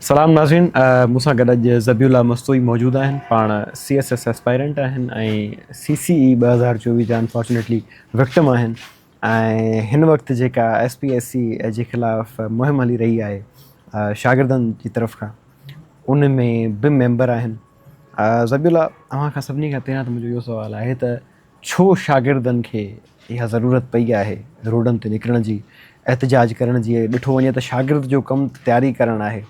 सलाम नाज़रीन, मूंसां गॾु अॼु ज़बीउल्ला मस्तूई मौजूदु आहिनि। पाण CSS एस्पायरेंट आहिनि ऐं CCE 2024 जा अनफॉर्चुनेटली विक्टिम आहिनि। ऐं हिन वक़्तु जेका SPSC जे ख़िलाफ़ु मुहिम हली रही आहे शागिर्दनि जी तरफ़ खां, उन में बि मेंबर आहिनि। ज़बीउल्ला, तव्हां खां सभिनी खां पहिरियां त मुंहिंजो इहो सुवालु आहे त छो शागिर्दनि खे इहा ज़रूरत पई आहे रोडनि ते निकिरण जी, एहतिजाज करण जी? ॾिठो वञे त शागिर्द जो कमु तयारी करणु आहे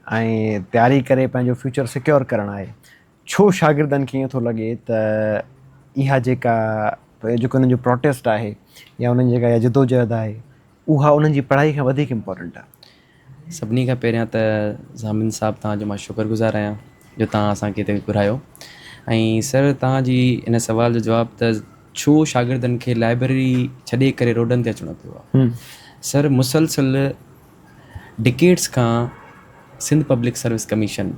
ऐं तयारी करे पंहिंजो फ्यूचर सिक्योर करणु आहे। छो शागिर्दनि खे ईअं थो लॻे त इहा जेको उन्हनि जो प्रोटेस्ट आहे या उन्हनि जेका इहा जदोजहद आहे उहा उन्हनि जी पढ़ाई खां वधीक इम्पोर्टेंट आहे? सभिनी खां पहिरियां त ज़ामिन साहब तव्हांजो मां शुक्रगुज़ार आहियां जो तव्हां असांखे हिते घुरायो। ऐं सर, तव्हांजी इन सवाल जो जवाबु त छो शागिर्दनि खे लाइब्रेरी छॾे करे रोडनि ते अचिणो पियो आहे। सर, मुसलसल डिकेड्स खां सिंध पब्लिक सर्विस कमीशन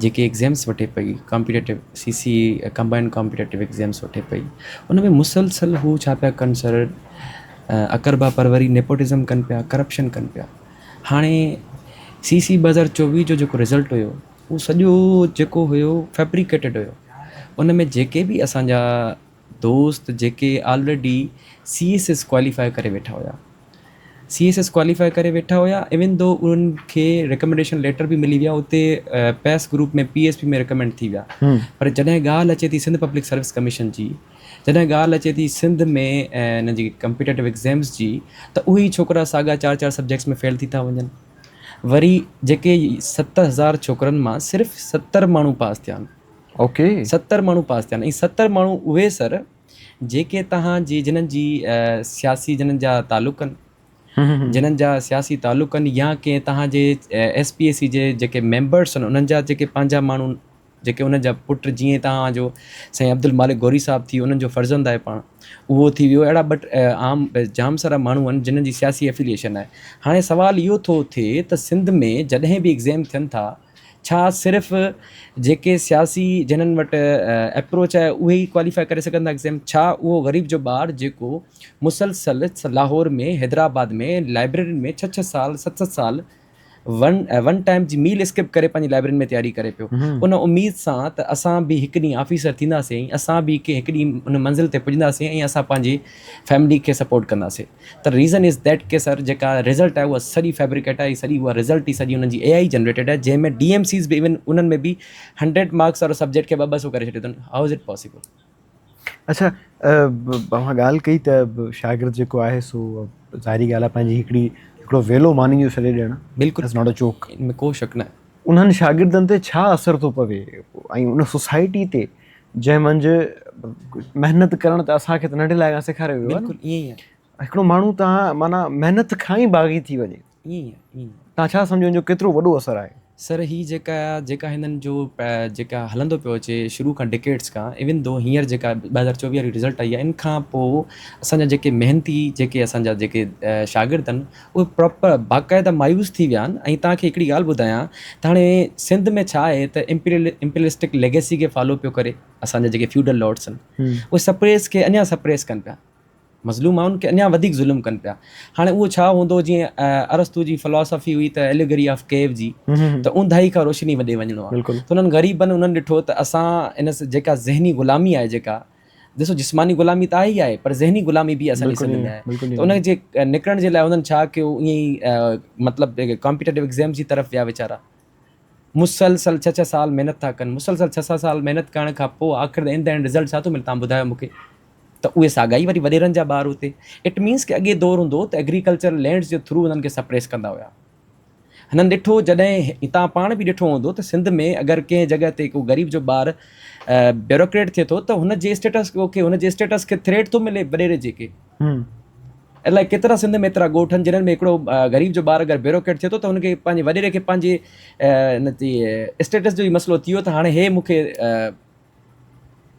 जेके एग्ज़ाम्स वठे पई, competitive CCE combined competitive exams वठे पई, उन में मुसलसल हू छा पिया कनि सर, अकरबा परवरी, नेपोटिज़म कनि पिया, करप्शन कनि पिया। हाणे CCE 2024 जो जेको रिज़ल्ट हुयो उहो सॼो जेको हुयो फैब्रिकेटेड हुयो। उन में जेके बि असांजा दोस्त जेके ऑलरेडी CSS क्वालिफाई करे वेठा हुया, CSS क्वालिफाई करे वेठा हुया, इवन दो उन्हनि खे रिकमेंडेशन लेटर बि मिली विया, उते पैस ग्रुप में PSP में रिकमेंड थी विया। पर जॾहिं ॻाल्हि अचे थी सिंध पब्लिक सर्विस कमीशन जी, जॾहिं ॻाल्हि अचे थी सिंध में हिन जी कॉम्पिटेटिव एग्ज़ाम्स जी, त उहे छोकिरा साॻा 4 सब्जेक्ट्स में फेल थी था वञनि। वरी जेके 70,000 छोकिरनि मां सिर्फ़ु 70 माण्हू पास थिया आहिनि। ओके, 70 माण्हू पास थिया आहिनि। ऐं 70 माण्हू उहे सर जेके तव्हांजी जिन्हनि जी सियासी जिन्हनि जा तालुक़नि जिन्हनि जा सियासी तालुक़नि या कंहिं तव्हांजे SPSC जे जेके मेंबर्स आहिनि उन्हनि जा जेके पंहिंजा माण्हू जेके उन्हनि जा पुट, जीअं तव्हांजो साईं अब्दुल मालिक गौरी साहिबु थी, उन्हनि जो फर्ज़ंद आहे पाण, उहो थी वियो। अहिड़ा आम जाम सारा माण्हू आहिनि जिन्हनि जी सियासी एफिलिएशन आहे। हाणे सुवालु इहो थो थिए त सिंध में जॾहिं बि एग्ज़ाम थियनि था, छा सिर्फ़ु जेके सियासी जिन्हनि वटि अप्रोच आहे उहे ई क्वालिफाई करे सघंदा एग्ज़ाम? छा उहो ग़रीब जो ॿारु जेको मुसलसल लाहौर में, हैदराबाद में लाइब्रेरी में 6 साल 7 साल वन टाइम जी मील स्किप करे पंहिंजी लाइब्रेरी में तयारी करे पियो, उन उमेद सां त असां बि हिकु ॾींहुं ऑफिसर थींदासीं, असां बि हिकु ॾींहुं उन मंज़िल ते पुॼंदासीं ऐं असां पंहिंजी फैमिली खे सपोर्ट कंदासीं, त रीज़न इज़ दैट के सर जेका रिज़ल्ट आहे उहा सॼी फैब्रिकेट आहे। सॼी उहा रिज़ल्ट ई सॼी उन्हनि जी AI जनरेटेड आहे, जंहिंमें DMCs बि इवन उन्हनि में बि 100 मार्क्स वारो सब्जेक्ट खे 200 करे छॾियो अथनि। हाउ इज़ इट पॉसिबल? अच्छा, तव्हां ॻाल्हि कई त शागिर्द जेको आहे सो ज़ाहिरी ॻाल्हि आहे पंहिंजी हिकिड़ो वेलो मानी जो छॾे ॾियणु, बिल्कुलु, इट्स नॉट अ जोक। इनमें को शक न आहे। उन्हनि शागिर्दनि ते छा असरु थो पवे ऐं उन सोसाइटी ते जंहिं मंझि महिनत करणु त असांखे त नंढे लाइ सेखारियो वियो आहे न। बिल्कुलु ईअं ई आहे, हिकिड़ो माण्हू तव्हां माना महिनत खां ई बाग़ी थी वञे, ईअं ई आहे। तव्हां छा सम्झो जो केतिरो वॾो असरु आहे? सर, ही जेका हिननि जो जेका हलंदो पियो अचे शुरू खां डिकेड्स खां, इवन दो हींअर जेका 2024 वारी रिज़ल्ट आई आहे, इन खां पोइ असांजा जेके मेहनती जेके असांजा जेके शागिर्द आहिनि उहे प्रॉपर बाक़ाइदा मायूस थी विया आहिनि। ऐं तव्हांखे हिकिड़ी ॻाल्हि ॿुधायां त हाणे सिंध में छा आहे त इम्पीरियलिस्टिक लेगेसी खे फॉलो पियो करे असांजा जेके फ्यूडल लॉर्ड्स आहिनि, उहे सप्रेस खे अञा सप्रेस कनि पिया, मज़लूम माण्हुनि खे अञा वधीक ज़ुल्म कनि पिया। हाणे उहो छा हूंदो, जीअं अरस्तू जी फिलॉसफी हुई त एलिगरी ऑफ केव जी, त ऊंधाई खां रोशनी वॾे वञिणो आहे। त उन्हनि ग़रीबनि उन्हनि ॾिठो त असां इन जेका ज़हनी ग़ुलामी आहे, जेका ॾिसो जिस्मानी ग़ुलामी त आहे ई आहे, पर ज़हनी ग़ुलामी बि असांजे सिंध में आहे। त उन जे निकिरण जे लाइ उन्हनि छा कयो, ईअं ई मतिलबु कॉम्पिटेटिव एग्ज़ाम जी तरफ़ विया वीचारा, मुसलसल 6 साल महिनत था कनि। मुसलसल 6 साल महिनत करण खां पोइ आख़िर इन द एंड रिज़ल्ट छा थो मिले, तव्हां ॿुधायो मूंखे? त उहे साॻा ई वरी वॾेरनि जा ॿार हुते। इट मीन्स की अॻे दौरु हूंदो त एग्रीकल्चर लैंड्स जे थ्रू उन्हनि खे सप्रेस कंदा हुआ। हिननि ॾिठो, जॾहिं तव्हां पाण बि ॾिठो हूंदो त सिंध में अगरि कंहिं जॻह ते को ग़रीब जो ॿारु ब्यूरोक्रेट थिए थो त हुनजे स्टेटस खे थ्रेट थो मिले वॾेरे जेके। अलाए केतिरा सिंध में एतिरा ॻोठ आहिनि जिन्हनि में हिकिड़ो ग़रीब जो ॿारु अगरि ब्यूरोक्रेट थिए थो त हुनखे पंहिंजे वॾेरे खे पंहिंजे हिन ते स्टेटस जो ई मसइलो थी वियो त हाणे हे मूंखे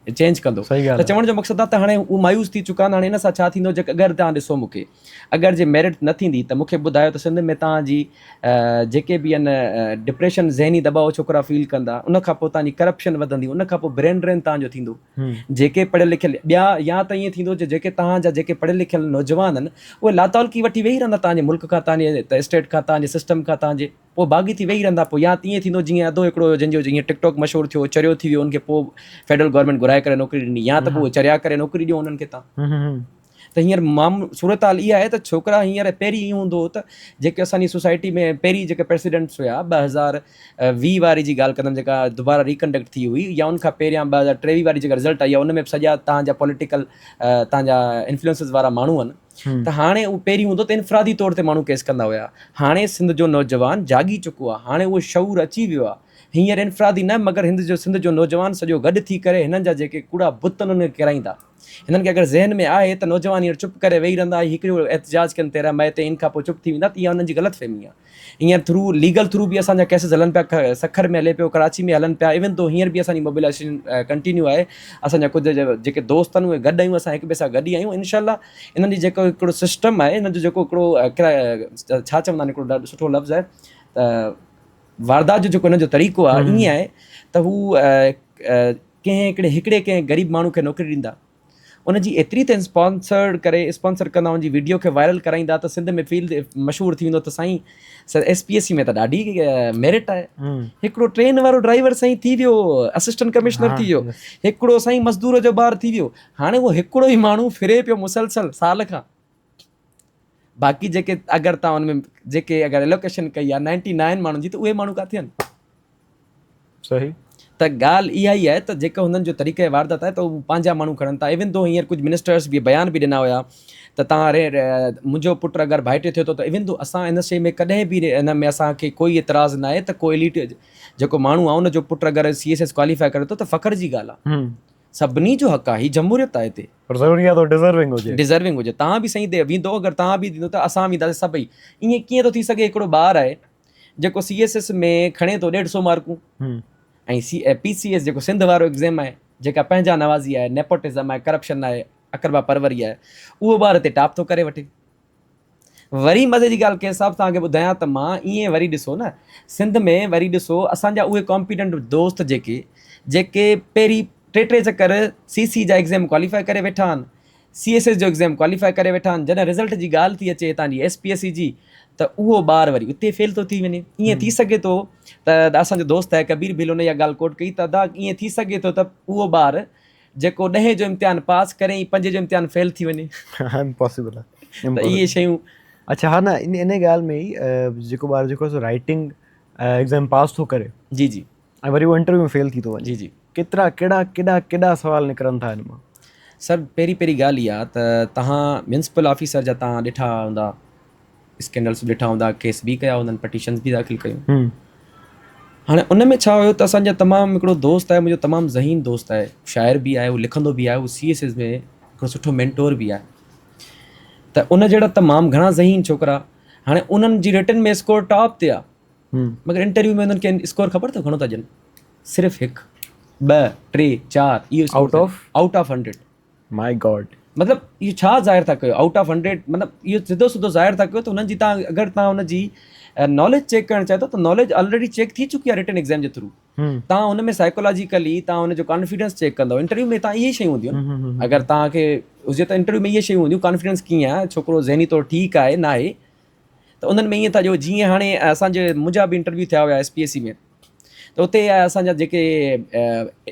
चेंज कंदो। त चवण जो मक़सदु आहे त हाणे उहे मायूस थी चुका आहिनि। हाणे इन सां छा थींदो, जेके अगरि तव्हां ॾिसो मूंखे, अगरि जे मेरिट न थींदी त मूंखे ॿुधायो त सिंध में तव्हांजी जेके बि आहिनि डिप्रेशन, ज़हनी दबाव छोकिरा फील कंदा, उन खां पोइ तव्हांजी करप्शन वधंदी, उन खां पोइ ब्रेन ड्रेन तव्हांजो थींदो। जेके पढ़ियल लिखियल ॿिया, या त ईअं थींदो जेके तव्हांजा जेके पढ़ियल लिखियल नौजवान आहिनि उहे लातालकी वठी वेही रहंदा तव्हांजे मुल्क खां, तव्हांजे स्टेट खां, तव्हांजे सिस्टम खां, तव्हांजे पोइ बाग़ी थी वेही रहंदा, पोइ या तीअं थींदो जीअं अधो हिकिड़ो जंहिंजो जीअं टिकटॉक मशहूरु थियो, चरियो थी वियो, उनखे पोइ फेडरल गवर्नमेंट घुराए करे नौकिरी ॾिनी, या त पोइ चरिया करे नौकिरी ॾियो उन्हनि खे तव्हां। त हींअर सूरत हाल इहा आहे त छोकिरा हींअर पहिरीं ईअं हूंदो हो त जेके असांजी सोसाइटी में पहिरीं जेके प्रेसिडेंट्स हुया 2020 वारी जी ॻाल्हि कंदमि, जेका दुबारा रिकंडक्ट थी हुई, या उनखां पहिरियां 2023 वारी जेका रिज़ल्ट आई आहे उन में सॼा तव्हांजा पॉलिटिकल तव्हांजा इन्फ्लुएंसिस वारा माण्हू आहिनि। त हाणे उहो पहिरीं हूंदो त इनफरादी तौर ते माण्हू केस कंदा हुया, हाणे सिंध जो नौजवान जागी चुको आहे, हाणे उहो शऊर अची वियो आहे। हींअर इनफरादी न, मगर सिंध जो नौजवान सॼो गॾु थी करे हिननि जा जेके कूड़ा बुत उन्हनि खे किराईंदा। हिननि खे अगरि ज़हन में आहे त नौजवान हींअर चुप करे वेही रहंदा, हिकिड़ो एहतजाज कनि तेरा मैं ते, इन खां पोइ चुप थी वेंदा, त इहा हुननि जी ग़लति फहमी आहे। हींअर थ्रू लीगल थ्रू बि असांजा केसिस हलनि पिया, सखर में हले पियो, कराची में हलनि पिया, इवन तो हींअर बि असांजी मोबिलाइज़ेशन कंटिन्यू आहे। असांजा कुझु जेके दोस्त आहिनि उहे गॾु आहियूं, असां हिक ॿिए सां गॾु ई आहियूं। इनशाला इन्हनि जी जेको हिकिड़ो सिस्टम आहे, हिननि जो जेको हिकिड़ो छा चवंदा आहिनि, हिकिड़ो ॾाढो सुठो लफ़्ज़ आहे त वारदात जो जेको हिन जो तरीक़ो आहे ईअं आहे त हू कंहिं ग़रीब माण्हू खे नौकिरी ॾींदा, उनजी एतिरी त स्पॉन्सर कंदा, उनजी वीडियो खे वायरल कराईंदा त सिंध में फील्ड मशहूरु थी वेंदो त साईं SPSC में त ॾाढी मेरिट आहे। हिकिड़ो ट्रेन वारो ड्राइवर साईं थी वियो असिस्टेंट कमिश्नर थी वियो, हिकिड़ो साईं मज़दूर जो ॿार थी वियो। हाणे उहो हिकिड़ो ई माण्हू फिरे पियो मुसलसल साल खां। बाक़ी जेके अगरि तव्हां हुन में जेके अगरि एलोकेशन कई आहे 99 माण्हुनि जी, त उहे माण्हू किथे आहिनि? सही। त ॻाल्हि इहा ई आहे त जेको हुननि जो तरीक़े वारदात आहे त उहे पंहिंजा माण्हू खणनि था। इवन दो हींअर कुझु मिनिस्टर्स बि बयान बि ॾिना हुया त तव्हां मुंहिंजो पुटु अगरि भाइटियो थिए थो त इवन दो असां हिन शइ में कॾहिं बि हिन में असांखे कोई एतिराज़ न आहे त कोई एलिट जेको माण्हू आहे उनजो पुटु अगरि CSS क्वालिफाई करे थो त फ़ख्र जी ॻाल्हि आहे, सभिनी जो हक़ आहे, ही जमहूरियत आहे हिते। पर ज़रूरी आहे त डिज़र्विंग हुजे। तव्हां बि सही वेंदो, अगरि तव्हां बि ॾींदो त असां वेंदासीं सभई। ईअं कीअं थो थी सघे हिकिड़ो ॿारु आहे जेको CSS में खणे थो 150 मार्कूं, ऐं PCS जेको सिंध वारो एग्ज़ाम आहे, जेका पंहिंजा नवाज़ी आहे, नेपोटिज़म आहे, करप्शन आहे, अकरबा परवरी आहे, उहो ॿार हिते टॉप थो करे वठे। वरी मज़े जी ॻाल्हि कंहिं हिसाब सां तव्हांखे ॿुधायां त मां ईअं वरी ॾिसो न, सिंध में वरी ॾिसो असांजा उहे कॉम्पिटेंट दोस्त जेके पहिरीं 3 चक्कर CC जा एग्ज़ाम क्वालिफाई करे वेठा आहिनि, CSS जो एग्ज़ाम क्वालिफाई करे वेठा आहिनि, जॾहिं रिज़ल्ट जी ॻाल्हि थी अचे तव्हांजी SPSC जी, त उहो ॿारु वरी उते फेल थो थी वञे। ईअं थी सघे थो त असांजो दोस्त आहे कबीर भिल, उन इहा ॻाल्हि कोट कई त अदा ईअं थी सघे थो त उहो ॿारु जेको 10 जो इम्तिहान पास करे ऐं 5 जो इम्तिहान फेल थी वञे। इम्पॉसिबल आहे त इहे शयूं। अच्छा, हा न, इन ॻाल्हि में ई जेको ॿारु जेको राइटिंग एग्ज़ाम पास थो करे, जी जी, ऐं वरी उहो इंटरव्यू में फेल थी थो वञे, जी जी, केॾा सवाल निकिरनि था हिन मां। सर पहिरीं ॻाल्हि इहा त तव्हां म्यूनिसिपल ऑफिसर जा तव्हां ॾिठा हूंदा, स्कैंडल्स ॾिठा हूंदा, केस बि कया हूंदा, पटिशन्स बि दाख़िल कयूं। हाणे उन में छा हुयो त असांजा तमामु हिकिड़ो दोस्त आहे, मुंहिंजो तमामु ज़हीन दोस्त आहे, शाइर बि आहे, उहो लिखंदो बि आहे, उहो CSS में हिकिड़ो सुठो मेंटोर बि आहे। त उन जहिड़ा तमामु घणा ज़हीन छोकिरा, हाणे उन्हनि जी रिटन में स्कोर टॉप ते आहे, मगर इंटरव्यू में उन्हनि खे स्कोर ख़बर अथव घणो था ॾियनि? सिर्फ़ु 1, 2, 3, 4 इहो आउट ऑफ 100। माय गॉड, मतिलबु इहो छा ज़ाहिर था कयो? आउट ऑफ 100 मतिलबु इहो सिधो ज़ाहिर था कयो त हुननि जी अगरि तव्हां हुनजी नॉलेज चेक करणु चाहियो त नॉलेज ऑलरेडी चेक थी चुकी आहे रिटन एग्ज़ाम जे थ्रू। तव्हां हुन में साइकोलॉजिकली तव्हां हुनजो कॉन्फिडेंस चेक कंदव। इंटरव्यू में तव्हां इहे शयूं हूंदियूं आहिनि, अगरि तव्हांखे हुजे त इंटरव्यू में इहे शयूं हूंदियूं, कॉन्फिडेंस कीअं आहे, छोकिरो ज़हनी तौरु ठीकु आहे न आहे, त उन्हनि में ईअं था ॾियो। जीअं हाणे मुंहिंजा बि इंटरव्यू थिया हुया SPSC में, त उते असांजा जेके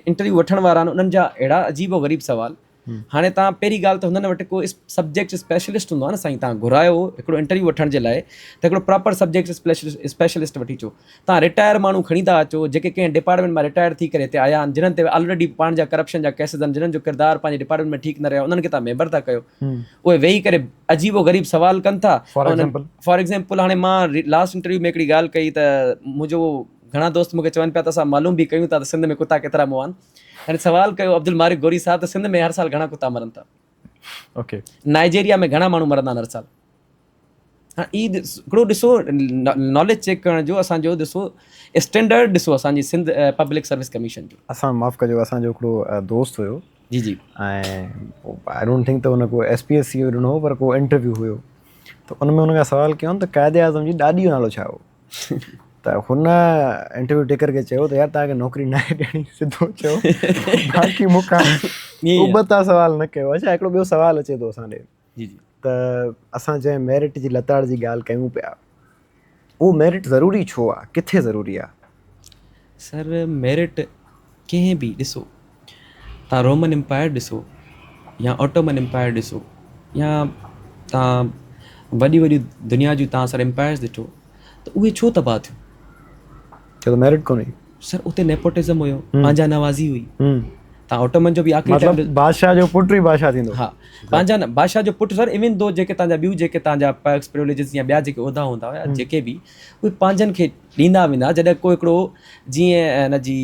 इंटरव्यू वठण वारा आहिनि उन्हनि जा अहिड़ा अजीबो ग़रीब सुवाल। हाणे तव्हां पहिरीं ॻाल्हि त हुननि वटि को सब्जेक्ट स्पेशलिस्ट हूंदो आहे न साईं, तव्हां घुरायो हिकिड़ो इंटरव्यू वठण जे लाइ त हिकिड़ो प्रॉपर सब्जेक्ट स्पेशलिस्ट वठी अचो। तव्हां रिटायर माण्हू खणी था अचो जेके कंहिं डिपार्टमेंट मां रिटायर थी करे हिते आया आहिनि, जिन्हनि ते ऑलरेडी पाण जा करप्शन जा केसिस आहिनि, जिन्हनि जो किरदारु पंहिंजे डिपार्टमेंट में ठीकु न रहियो, उन्हनि खे तव्हां मेंबर था कयो। उहे वेही करे अजीबो ग़रीब सवाल कनि था। फॉर एग्ज़ाम्पल हाणे मां लास्ट इंटरव्यू में हिकिड़ी ॻाल्हि कई त मुंहिंजो घणा दोस्त मूंखे चवनि पिया त असां मालूम बि कयूं था त सिंध में कुता केतिरा मुआ आहिनि। हाणे सवाल कयो अब्दुल मारिक गोरी साहब त सिंध में हर साल घणा कुता मरनि था? ओके, नाइजेरिया में घणा माण्हू मरंदा आहिनि हर साल? हा, ई हिकिड़ो ॾिसो नॉलेज चेक करण जो असांजो ॾिसो स्टैंडर्ड ॾिसो असांजी सिंध पब्लिक सर्विस कमीशन जो। असां माफ़ु कजो, असांजो हिकिड़ो दोस्त हुयो, जी जी, ऐं आई डोंट थिंक त हुन को SPSC ॾिनो हो, पर को इंटरव्यू हुयो त उन में हुनखां सवाल कयो त क़ाइदे आज़म जी ॾाॾीअ जो नालो छा हो? त हुन इंटरव्यू टेकर खे चयो त यार तव्हांखे नौकिरी न आहे ॾियणी, सिधो चयो, बाक़ी मूंखां उबता सवाल न कयो। अच्छा, हिकिड़ो ॿियो सवाल अचे थो असां ॾे, जी जी, त असां जंहिं मेरिट जी लताड़ जी ॻाल्हि कयूं पिया, उहो मेरिट ज़रूरी छो आहे, किथे ज़रूरी आहे? सर मेरिट कंहिं बि ॾिसो, तव्हां रोमन एम्पायर ॾिसो या ऑटोमन एम्पायर ॾिसो या तव्हां वॾी वॾी दुनिया जूं तव्हां सर एम्पायर्स ॾिठो त उहे छो तबाह थियूं? छो त मेरिट कोन्हे। सर उते नेपोटिज़म हुयो, पंहिंजा नवाज़ी हुई। तव्हां ऑटोमन जो बि आख़िरी टाइम मतिलबु बादशाह जो पुट ई बादशाह थींदो। हा, पंहिंजा न बादशाह जो पुटु सर इवन दो जेके तव्हांजा ॿियूं जेके तव्हांजा पर्क्स प्रिविलेजिस या ॿिया जेके उहिदा हूंदा हुया जेके बि उहे पंहिंजनि खे ॾींदा वेंदा। जॾहिं को हिकिड़ो जीअं हिन जी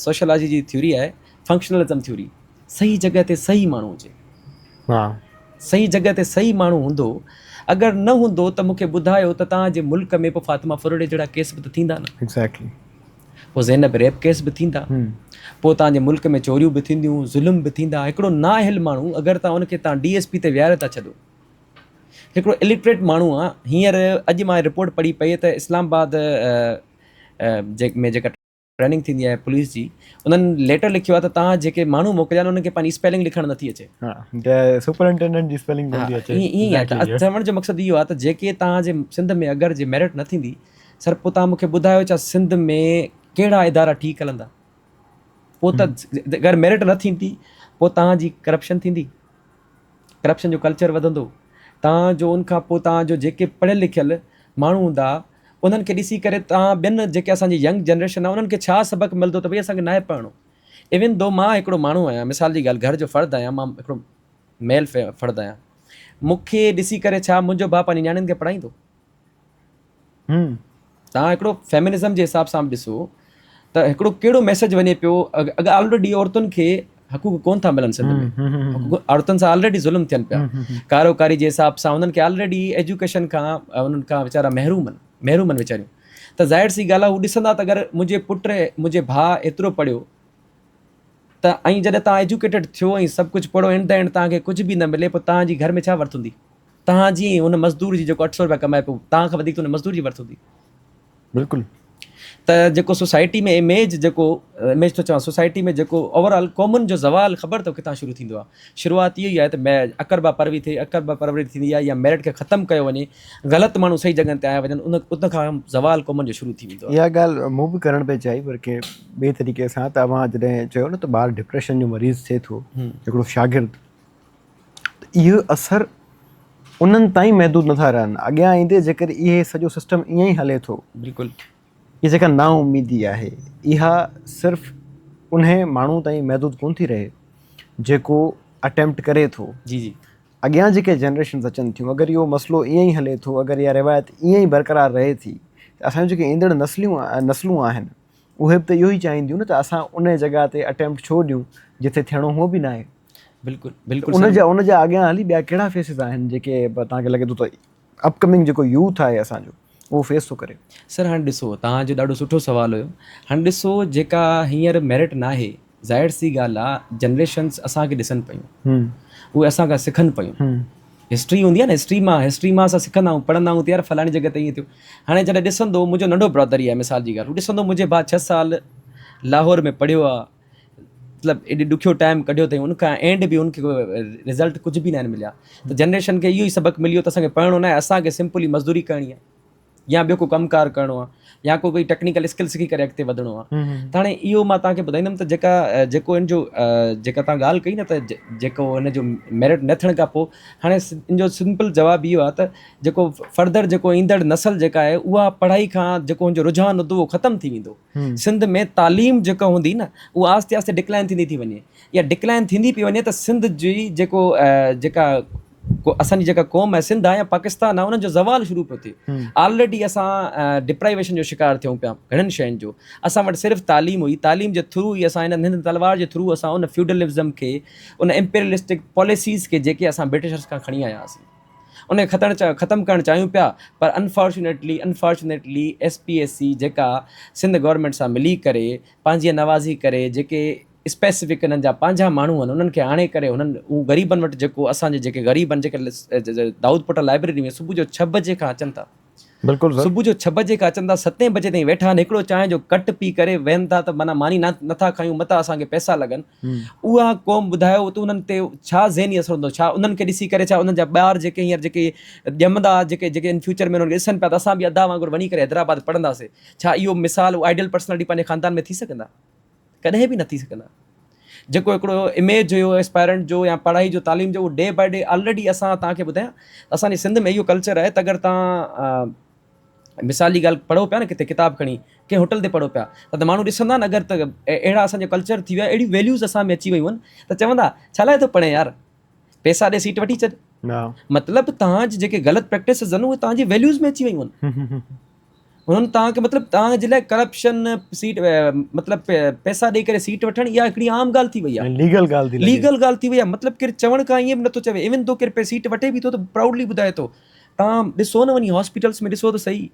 सोशलॉजी जी थ्योरी आहे, फंक्शनलिज़म थ्योरी, सही जॻह ते सही माण्हू हुजे, हा, सही जॻह ते सही माण्हू हूंदो, अगरि न हूंदो त मूंखे ॿुधायो त तव्हांजे मुल्क में पोइ फातिमा फुरड़े जहिड़ा केस बि त थींदा न, एग्ज़ैक्टली, पोइ ज़ैनब रेप केस बि थींदा, पोइ तव्हांजे मुल्क में चोरियूं बि थींदियूं, ज़ुल्म बि थींदा। हिकिड़ो नाअहिल माण्हू अगरि तव्हां उनखे तव्हां DSP ते विहारे था छॾो, हिकिड़ो इलिटरेट माण्हू आहे। हींअर अॼु मां रिपोर्ट पढ़ी पई त इस्लामाबाद में जेका ट्रेनिंग थींदी आहे पुलिस जी, उन्हनि लेटर लिखियो आहे त तव्हां जेके माण्हू मोकिलिया आहिनि उन्हनि खे पंहिंजी स्पेलिंग लिखणु नथी अचे। हा, त सुपरिंटेंडेंट जी स्पेलिंग नथी अचे। ईअं आहे त चवण जो मक़सदु इहो आहे त जेके तव्हांजे सिंध में अगरि जे मेरिट न थींदी, सर पोइ तव्हां मूंखे ॿुधायो छा सिंध में कहिड़ा इदारा ठीकु हलंदा? पोइ त अगरि मेरिट न थींदी पोइ तव्हांजी करप्शन थींदी, करप्शन जो कल्चर वधंदो। तव्हांजो उनखां पोइ तव्हांजो जेके पढ़ियल लिखियल माण्हू हूंदा उन्हनि खे ॾिसी करे तव्हां ॿियनि जेके असांजी यंग जनरेशन आहे उन्हनि खे छा सबक़ु मिलंदो त भई असांखे नाहे पढ़णो। इवन दो मां हिकिड़ो माण्हू आहियां, मिसाल जी ॻाल्हि, घर जो फ़र्द आहियां, मां हिकिड़ो मेल फ़र्द आहियां, मूंखे ॾिसी करे छा मुंहिंजो भाउ पंहिंजी नियाणियुनि खे पढ़ाईंदो? तव्हां हिकिड़ो फेमिनिज़म जे हिसाब सां बि ॾिसो त हिकिड़ो कहिड़ो मैसेज वञे पियो। अगरि ऑलरेडी औरतुनि खे हक़ूक़ कोन था मिलनि सिंध में, औरतुनि सां ऑलरेडी ज़ुल्म थियनि पिया, कारोकारी जे हिसाब सां उन्हनि खे ऑलरेडी एजुकेशन खां उन्हनि खां वीचारा महरूम आहिनि वीचारियूं। त ज़ाहिर सी ॻाल्हि आहे, हू ॾिसंदा त अगरि मुंहिंजे पुट मुंहिंजे भाउ एतिरो पढ़ियो त ऐं जॾहिं तव्हां एजुकेटेड थियो ऐं सभु कुझु पढ़ो, इन द एंड तव्हांखे कुझु बि न मिले, पोइ तव्हांजी घर में छा वर्थ हूंदी? तव्हांजी हुन मज़दूर जी जेको 800 रुपया कमाए पियो, तव्हां खां वधीक त हुन मज़दूर जी वर्थ हूंदी। बिल्कुलु। त जेको सोसाइटी में इमेज थो चवां, सोसाइटी में जेको ओवरऑल कॉमन जो ज़वाल ख़बर अथव किथां शुरू थींदो आहे? शुरूआति इहो ई आहे त अकरबा परवी थिए, अकरबा परवरी थींदी आहे या मेरिट खे ख़तमु कयो वञे, ग़लति माण्हू सही जॻह ते आया वञनि, उन खां ज़वाल कॉमन जो शुरू थी वेंदो आहे। इहा ॻाल्हि मूं बि करणु पई चाही, पर के ॿिए तरीक़े सां। तव्हां जॾहिं चयो न त ॿारु डिप्रेशन जो मरीज़ थिए थो, हिकिड़ो शागिर्द, त इहो असरु उन्हनि ताईं महदूद नथा रहनि। अॻियां ईंदे जेकर इहे सॼो सिस्टम ईअं ई हले थो, बिल्कुलु, इहा जेका नाउमीदी आहे इहा सिर्फ़ु उन माण्हू ताईं महदूद कोन थी रहे जेको अटैम्प्ट करे थो। जी जी, अॻियां जेके जनरेशन्स अचनि थियूं, अगरि इहो मसइलो ईअं ई हले थो, अगरि इहा रिवायत ईअं ई बरक़रार रहे थी, त असांजो जेके ईंदड़ नस्लूं आहिनि उहे बि त इहो ई चाहींदियूं न त असां उन जॻह ते अटैम्प्ट छो ॾियूं जिथे थियणो हुओ बि न आहे। बिल्कुलु बिल्कुलु। उन जा अॻियां हली ॿिया कहिड़ा फेसिस आहिनि जेके तव्हांखे लॻे थो त अपकमिंग जेको यूथ आहे असांजो उहो फेस थो करे? सर हाणे ॾिसो, तव्हांजो ॾाढो सुठो सुवालु हुयो। हाणे ॾिसो, जेका हींअर मेरिट न आहे, ज़ाहिर सी ॻाल्हि आहे, जनरेशन्स असांखे ॾिसनि पियूं, उहे असांखां सिखनि पियूं। हिस्ट्री हूंदी आहे न, हिस्ट्री मां असां सिखंदा आहियूं, पढ़ंदा आहियूं, त यार फलाणी जॻह ते ईअं थियो। हाणे जॾहिं ॾिसंदो, मुंहिंजो नंढो ब्रदर ई आहे, मिसाल जी ॻाल्हि, हू ॾिसंदो मुंहिंजे भाउ 6 साल लाहौर में पढ़ियो आहे, मतिलबु एॾी ॾुखियो टाइम कढियो अथई, उनखां एंड बि उनखे रिज़ल्ट कुझु बि न मिलिया। त जनरेशन खे इहो ई सबक़ु मिलियो त असांखे पढ़णो न आहे, असांखे सिंपली मज़दूरी करणी आहे या ॿियो को कमकार करिणो आहे या कोई टेक्निकल स्किल सिखी करे अॻिते वधिणो आहे। त हाणे इहो मां तव्हांखे ॿुधाईंदुमि त जेको इन जो जेका तव्हां ॻाल्हि कई न, त जेको हिन जो मेरिट न थियण खां पोइ, हाणे इन जो सिंपल जवाबु इहो आहे त जेको फर्दर जेको ईंदड़ नसल जेका आहे उहा पढ़ाई खां जेको हुनजो रुझान हूंदो उहो ख़तमु थी वेंदो। सिंध में तालीम जेका हूंदी न, उहा आस्ते आस्ते डिक्लाइन थींदी थी वञे या डिक्लाइन थींदी पई वञे। त सिंध जी जेका असांजी जेका क़ौम आहे, सिंध आहे या पाकिस्तान आहे, उन्हनि जो ज़वाल शुरू पियो थिए। ऑलरेडी असां डिप्राइवेशन जो शिकार थियूं पिया घणनि शयुनि जो। असां वटि सिर्फ़ु तालीम हुई, तालीम जे थ्रू ई असां हिन तलवार जे थ्रू असां उन फ्यूडलिज़म खे, उन इम्पीरियलिस्टिक पॉलिसीज़ खे जेके असां ब्रिटिशर्स खां खणी आया हुआसीं, उन खे ख़तमु करणु चाहियूं पिया। पर अनफॉर्चुनेटली SPSC जेका सिंध गवर्नमेंट सां मिली करे, पंहिंजी नवाज़ी करे, जेके स्पेसिफिक हिननि जा पंहिंजा माण्हू आहिनि, उन्हनि खे आणे करे उन्हनि उहो ग़रीबनि वटि, जेको असांजे जेके ग़रीब आहिनि, जेके दाऊद पुट लाइब्रेरी में सुबुह जो 6 बजे खां अचनि था, बिल्कुलु सर। सुबुह जो 6 बजे खां अचनि था, 7 बजे ताईं वेठा आहिनि, हिकिड़ो चांहि जो कट पी करे वेहनि था त माना मानी नथा खायूं, मथां असांखे पैसा लॻनि। उहा क़ौम ॿुधायो त उन्हनि ते छा ज़हनी असरु हूंदो, छा उन्हनि खे ॾिसी करे, छा उन्हनि जा ॿार जेके हींअर जेके ॼमंदा, जेके इन फ्यूचर में उन्हनि खे ॾिसनि पिया त असां बि अदा वांगुरु वञी करे हैदराबाद पढ़ंदासीं, छा इहो मिसाल आइडियल पर्सनैलिटी पंहिंजे ख़ानदान में थी सघंदा? कॾहिं बि न थी सघंदा। जेको हिकिड़ो इमेज हुयो एस्पायरेंट जो या पढ़ाई जो, तालीम जो, उहो डे बाय डे ऑलरेडी असां तव्हांखे ॿुधायां, असांजे सिंध में इहो कल्चर आहे त अगरि तव्हां मिसाल जी ॻाल्हि पढ़ो पिया न, किथे किताबु खणी कंहिं होटल ते पढ़ो पिया त माण्हू ॾिसंदा न, अगरि त अहिड़ा असांजो कल्चर थी वियो आहे, अहिड़ी वैल्यूज़ असां में अची वियूं आहिनि त चवंदा छा लाइ थो पढ़े यार, पैसा ॾे सीट वठी छॾ। मतिलबु तव्हांजी जेके ग़लति प्रैक्टिसिस आहिनि उहे तव्हांजी वैल्यूज़ में अची वियूं आहिनि। हुननि तव्हांखे मतिलबु तव्हांजे लाइ करप्शन, सीट मतिलबु पैसा ॾेई करे सीट वठणु, इहा हिकिड़ी आम ॻाल्हि थी वई आहे, लीगल ॻाल्हि थी वई आहे। मतिलबु केरु चवण खां ईअं बि नथो चवे, इवन तो केरु सीट वठे बि थो त प्राउडली ॿुधाए थो। तव्हां ॾिसो न, वञी हॉस्पिटल्स में ॾिसो त सही,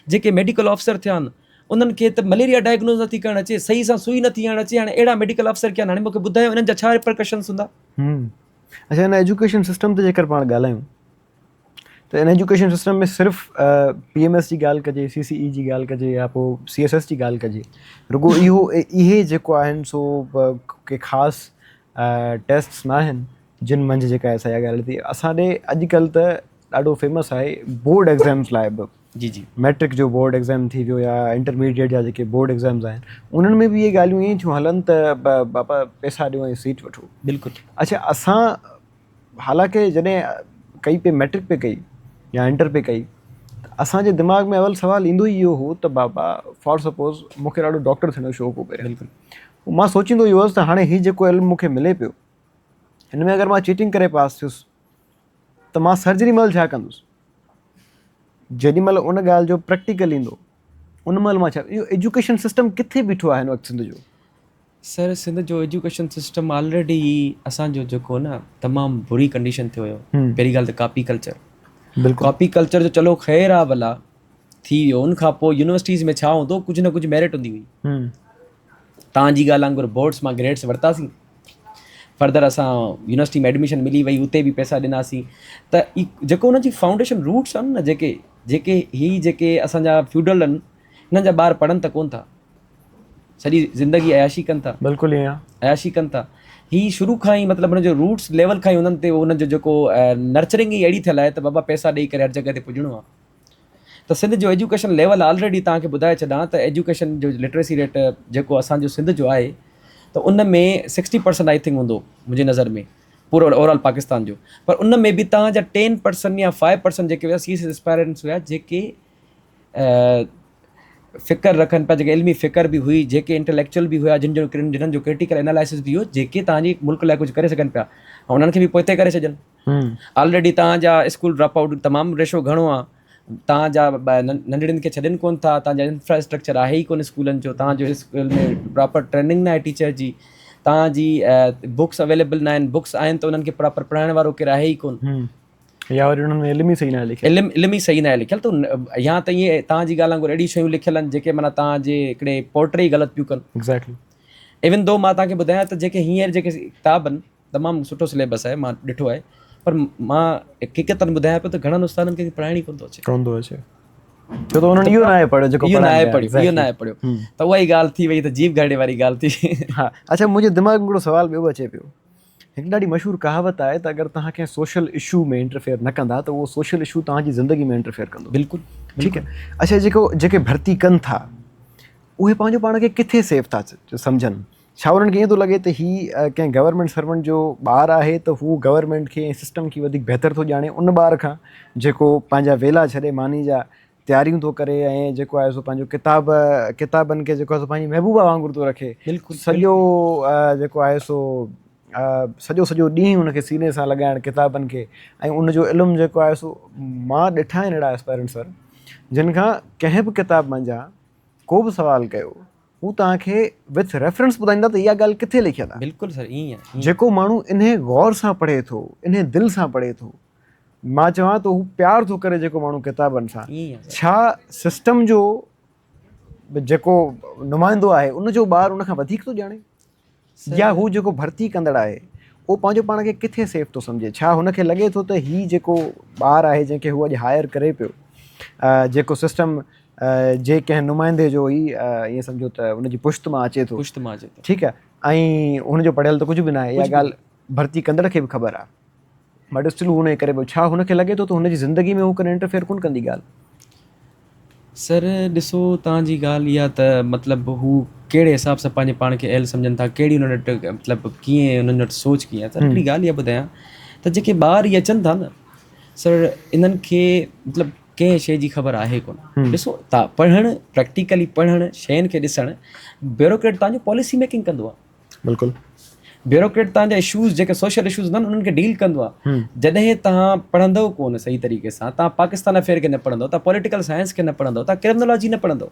जेके मेडिकल ऑफिसर थिया आहिनि उन्हनि खे त मलेरिया डायग्नोज़ नथी करणु अचे, सही सां सुई नथी हणणु अचे। हाणे अहिड़ा मेडिकल ऑफिसर किया आहिनि, हाणे मूंखे ॿुधायो इन्हनि जा छा रिपरकशन्स हूंदा? अच्छा, हिन एजुकेशन सिस्टम ते जेकर पाण ॻाल्हायूं त इन एजुकेशन सिस्टम में सिर्फ़ु PMS जी ॻाल्हि कजे, CCE जी ॻाल्हि कजे या पोइ CSS जी ॻाल्हि कजे, रुगो इहे जेको आहिनि सो के ख़ासि टेस्ट्स न आहिनि जिन मंझि जेका आहे सां ॻाल्हि थी। असां ॾे अॼुकल्ह त ॾाढो फेमस आहे बोर्ड एग्ज़ाम्स लाइ बि, जी मैट्रिक जो बोर्ड एग्ज़ाम थी वियो या इंटरमीडिएट जा जेके बोर्ड एग्ज़ाम्स आहिनि, उन्हनि में बि इहे ॻाल्हियूं ईअं थियूं हलनि त बापा पैसा ॾियो ऐं सीट वठो। बिल्कुलु। अच्छा, असां हालांकि जॾहिं कई पे मैट्रिक पे कई या इंटर पे कई, असांजे दिमाग़ में अवल सुवाल ईंदो ई इहो हो त बाबा फॉर सपोज़ मूंखे ॾाढो डॉक्टर थियण जो शौक़ु हो पहिरियों। बिल्कुलु। मां सोचींदो इहो हुअसि त हाणे हीउ जेको इल्मु मूंखे मिले पियो, हिन में अगरि मां चीटिंग करे पास थियुसि त मां सर्जरी महिल छा कंदुसि? जेॾी महिल उन ॻाल्हि जो प्रैक्टिकल ईंदो उन महिल मां छा? इहो एजुकेशन सिस्टम किथे बीठो आहे हिन वक़्तु सिंध जो? सर, सिंध जो एजुकेशन सिस्टम ऑलरेडी असांजो जेको न तमामु बुरी कंडीशन थियो हुयो। पहिरीं ॻाल्हि त कॉपी कल्चर, कॉपी कल्चर जो चलो ख़ैरु आहे भला थी वियो। उनखां पोइ यूनिवर्सिटीज़ में छा हूंदो, कुझु न कुझु मेरिट हूंदी हुई। तव्हांजी ॻाल्हि वांगुरु बोर्ड्स मां ग्रेड्स वरितासीं, फर्दर असां यूनिवर्सिटी में एडमिशन मिली वई, उते बि पैसा ॾिनासीं। त जेको हुनजी फाउंडेशन रूट्स आहिनि न, जेके असांजा फ्यूडल आहिनि, हिननि जा ॿार पढ़नि त कोन था, सॼी ज़िंदगी अयाशी कनि था। बिल्कुलु ईअं अयाशी कनि था। ही शुरू खां ई मतिलबु हुनजो रूट्स लेवल खां ई उन्हनि ते उनजो जेको नर्चरिंग ई अहिड़ी थियल आहे त बाबा पैसा ॾेई करे हर जॻह ते पुॼणो आहे। त सिंध जो एजुकेशन लेवल ऑलरेडी तव्हांखे ॿुधाए छॾां त एजुकेशन जो लिटरेसी रेट जेको असांजो सिंध जो आहे त उन में 60% आई थिंक हूंदो मुंहिंजी नज़र में, पूरो ओवरऑल पाकिस्तान जो। पर उन में बि तव्हांजा 10% या 5% जेके हुआ CSS एस्पायरेंट्स हुआ, जेके फ़िक्र रखनि पिया, जेके इल्मी फ़िक्र बि हुई, जेके इंटेलेक्चुअल बि हुआ, जिन्हनि जो क्रिटिकल एनालिसिस बि हुयो, जेके तव्हांजी मुल्क लाइ कुझु करे सघनि पिया, उन्हनि खे बि पोइ करे छॾनि। ऑलरेडी तव्हांजा स्कूल ड्रॉप आउट तमामु रेशो घणो आहे, तव्हांजा नंढड़ियुनि खे छॾनि कोन था, तव्हांजा इंफ्रास्ट्रक्चर आहे ई कोन स्कूलनि जो, तव्हांजो स्कूल में प्रॉपर ट्रेनिंग न आहे टीचर जी, तव्हांजी बुक्स अवेलेबल न आहिनि, बुक्स आहिनि त उन्हनि खे प्रॉपर पढ़ाइण वारो केरु आहे ई कोन, या वरी उन्हनि में इल्म ई सही न आहे लिखियलु, इल्म ई सही न आहे लिखियलु। त या त ईअं तव्हांजी ॻाल्हि वांगुरु अहिड़ी शयूं लिखियलु आहिनि जेके माना तव्हांजे हिकिड़े पोर्ट्रे ई ग़लति पियूं कनि। एग्ज़ैक्टली। इवन दो मां तव्हांखे ॿुधायां त जेके हींअर जेके किताब आहिनि, तमामु सुठो सिलेबस आहे, मां ॾिठो आहे, पर मां हक़ीक़तनि ॿुधायां पियो त घणनि उस्तादनि खे पढ़ाइण ई कोन थो अचे। छो त उन्हनि इहो न आहे पढ़ियो जेको इहो न आहे पढ़ियो, त उहा ई ॻाल्हि थी वई, त जीव गाड़े वारी ॻाल्हि थी। हा, अच्छा, मुंहिंजे दिमाग़ में हिकिड़ो सुवाल ॿियो अचे पियो। हिकु ॾाढी मशहूरु कहावत आहे त अगरि तव्हां कंहिं सोशल इशू में इंटरफेयर न कंदा त उहो सोशल इशू तव्हांजी ज़िंदगी में इंटरफेयर कंदो। बिल्कुलु, ठीकु आहे। अच्छा, जेके भर्ती कनि था उहे पंहिंजो पाण खे किथे सेफ था सम्झनि? छा उन्हनि खे ईअं थो लॻे त हीअ कंहिं गवर्नमेंट सर्वेंट जो ॿारु आहे त हू गवर्नमेंट खे ऐं सिस्टम खे वधीक बहितर थो ॼाणे उन ॿार खां जेको पंहिंजा वेला छॾे मानी जा तयारियूं थो करे ऐं जेको आहे सो पंहिंजो किताबनि खे जेको आहे सो पंहिंजी महबूबा वांगुरु थो रखे, सॼो जेको आहे सो सॼो ॾींहुं हुनखे सीने सां लॻाइणु किताबनि खे, ऐं उनजो इल्मु जेको आहे सो मां ॾिठा आहिनि अहिड़ा एस्पायरेंट सर जिन खां कंहिं बि किताब मंझां को बि सुवालु कयो हू तव्हांखे विथ रेफरेंस ॿुधाईंदा त इहा ॻाल्हि किथे लिखियलु आहे। बिल्कुलु सर, ईअं आहे। जेको माण्हू इन्हे गौर सां पढ़े थो, इन्हे दिलि सां पढ़े थो, मां चवां थो हू प्यार थो करे जेको माण्हू किताबनि सां, छा सिस्टम जो जेको नुमाइंदो आहे उनजो ॿारु उनखां वधीक थो ॼाणे? या हू जेको भर्ती कंदड़ आहे उहो पंहिंजो पाण खे किथे सेफ थो सम्झे? छा हुनखे लॻे थो त हीउ जेको ॿारु आहे जंहिंखे हू अॼु हायर करे पियो जेको सिस्टम जे कंहिं नुमाइंदे जो ई ईअं सम्झो त उनजी पुश्त मां अचे थो, पुश्त मां अचे थो। ठीकु आहे, ऐं हुनजो पढ़ियल त कुझु बि न आहे, इहा ॻाल्हि भर्ती कंदड़ खे बि ख़बर आहे, बट स्टिल हुन करे पियो, छा हुनखे लॻे थो त हुनजी ज़िंदगी में हू कॾहिं इंटरफेयर कोन कंदी ॻाल्हि? सर ॾिसो तव्हांजी ॻाल्हि इहा त मतिलबु हू कहिड़े हिसाब सां पंहिंजे पाण खे एल सम्झनि था, कहिड़ी हुननि वटि मतिलबु कीअं हुननि वटि सोच कीअं आहे। त हिकिड़ी ॻाल्हि इहा ॿुधायां त जेके ॿार इहे अचनि था न सर, इन्हनि खे मतिलबु कंहिं शइ जी ख़बर आहे कोन। ॾिसो तव्हां पढ़णु, प्रैक्टिकली पढ़णु, शयुनि खे ॾिसणु, ब्यूरोक्रेट तव्हांजो पॉलिसी मेकिंग कंदो आहे। बिल्कुलु। ब्यूरोक्रेट तव्हांजा इशूज़ जेके सोशल इशूज़ न उन्हनि खे डील कंदो आहे। जॾहिं तव्हां पढ़ंदव कोन सही तरीक़े सां, तव्हां पाकिस्तान अफेयर खे न पढ़ंदव, तव्हां पॉलिटिकल साइंस खे न पढ़ंदव, तव्हां क्रिमिनोलॉजी न पढ़ंदव,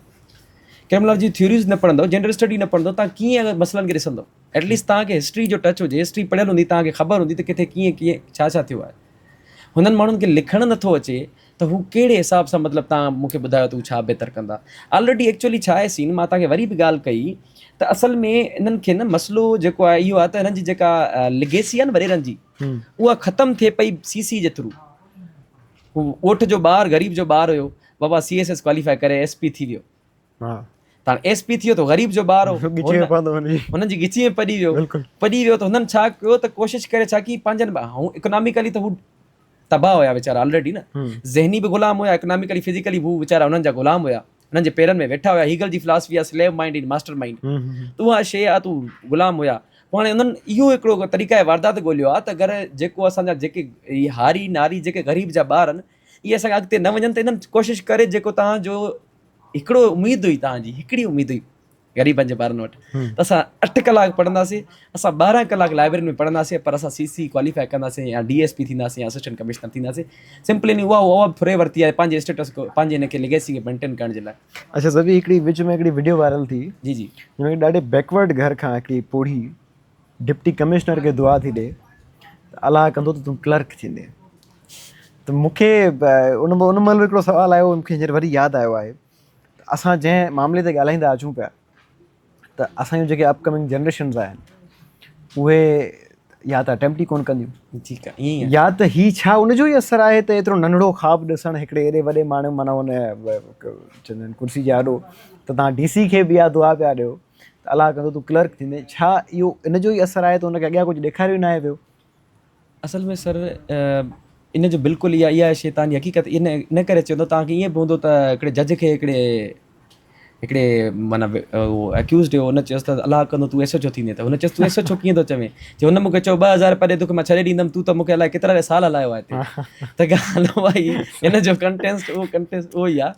क्रिमिनोलॉजी थ्योरीज़ न पढ़ंदव, जेंडर स्टडी न पढ़ंदव, तव्हां कीअं मसइलनि खे ॾिसंदव? एटलीस्ट तव्हांखे हिस्ट्री जो टच हुजे, हिस्ट्री पढ़ियल हूंदी, तव्हांखे ख़बर हूंदी त किथे कीअं कीअं छा छा थियो आहे। हुननि माण्हुनि खे लिखणु नथो अचे त हू कहिड़े हिसाब सां मतिलबु तव्हां मूंखे ॿुधायो त हू छा बहितर कंदा। ऑलरेडी एक्चुअली छा आहे सीन, मां तव्हांखे वरी बि ॻाल्हि कई त असल में इन्हनि खे न मसइलो जेको आहे इहो आहे त हिननि जी जेका लिगेसी आहे न वॾेरनि जी, उहा ख़तमु थिए पई CC जे थ्रू। हू ॻोठ जो ॿारु, ग़रीब जो ॿारु हुयो, बाबा CSS क्वालिफाई करे SP थी वियो, तव्हां SP थी वियो त ग़रीब जो ॿारु हो, हुननि जी गिची में पढ़ी वियो त हुननि छा कयो त कोशिशि करे छा की पंहिंजनि ऐं इकोनॉमिकली त हू तबाह हुया वीचारा ऑलरेडी न, ज़हनी बि ग़ुलाम हुया, इकोनॉमिकली फिजिकली हू वीचारा हुननि जा ग़ुलाम हुया, हुननि जे पेरनि में वेठा हुया। हीगल जी फिलॉसफी आहे slave mind in master mind, त उहा शइ आहे, तूं ग़ुलाम हुया। पोइ हाणे हुननि इहो हिकिड़ो तरीक़ा वारदात ॻोल्हियो आहे त अगरि जेको असांजा जेके हारी नारी जेके ग़रीब जा ॿार आहिनि, इहे असांखे अॻिते न वञनि त इन्हनि कोशिशि करे जेको तव्हांजो हिकिड़ो उमेदु हुई, तव्हांजी हिकिड़ी उमेदु हुई ग़रीबनि जे ॿारनि वटि, त असां 8 कलाक पढ़ंदासीं, असां 12 कलाक लाइब्रेरी में पढ़ंदासीं, पर असां CC क्वालिफाई कंदासीं या DSP थींदासीं या असिस्टेंट कमिश्नर थींदासीं। सिंपली उहा फुरे वरिती आहे पंहिंजे स्टेटस को, पंहिंजे हिनखे लेगेसी खे मेंटेन करण जे लाइ। अच्छा सभी, हिकिड़ी विच में हिकिड़ी वीडियो वायरल थी, जी जी, जंहिंमें ॾाढे बैकवर्ड घर खां हिकिड़ी पोढ़ी डिप्टी कमिश्नर खे दुआ थी ॾे त अलाह कंदो त तूं क्लर्क थींदे। त मूंखे उन महिल हिकिड़ो सुवालु आयो, मूंखे हींअर वरी यादि आयो आहे, असां जंहिं मामले ते ॻाल्हाईंदा अचूं पिया त असांजूं जेके अपकमिंग जनरेशन्स आहिनि उहे या त अटैम्प्ट ई कोन कंदियूं, ठीकु आहे, ईअं या त ही छा उनजो ई असरु आहे त एतिरो नंढिड़ो ख़्वाबु ॾिसणु हिकिड़े एॾे वॾे माण्हू माना हुन चवंदा आहिनि कुर्सी जे आॾो, त तव्हां DC खे बि इहा दुआ पिया ॾियो त अलाह कंदो तूं क्लर्क थींदे, छा इहो इनजो ई असरु आहे त हुनखे अॻियां कुझु ॾेखारियो न आहे पियो? असल में सर इन जो बिल्कुलु इहा शइ तव्हांजी हक़ीक़त इन करे चवंदो, तव्हांखे ईअं बि हूंदो त हिकिड़े जज खे हिकिड़े माना उहो एक्यूज़ड हुयो, हुन चयोसि त अलाह कंदो तूं SHO थींदे, त हुन चयोसि तूं SHO कीअं थो चवे, जो हुन मूंखे चयो 2000 पर तोखे मां छॾे ॾींदुमि, तूं त मूंखे अलाए केतिरा साल हलायो आहे हिते। त ॻाल्हि उहा ई, हिन जो कंटेंस्ट उहो ई आहे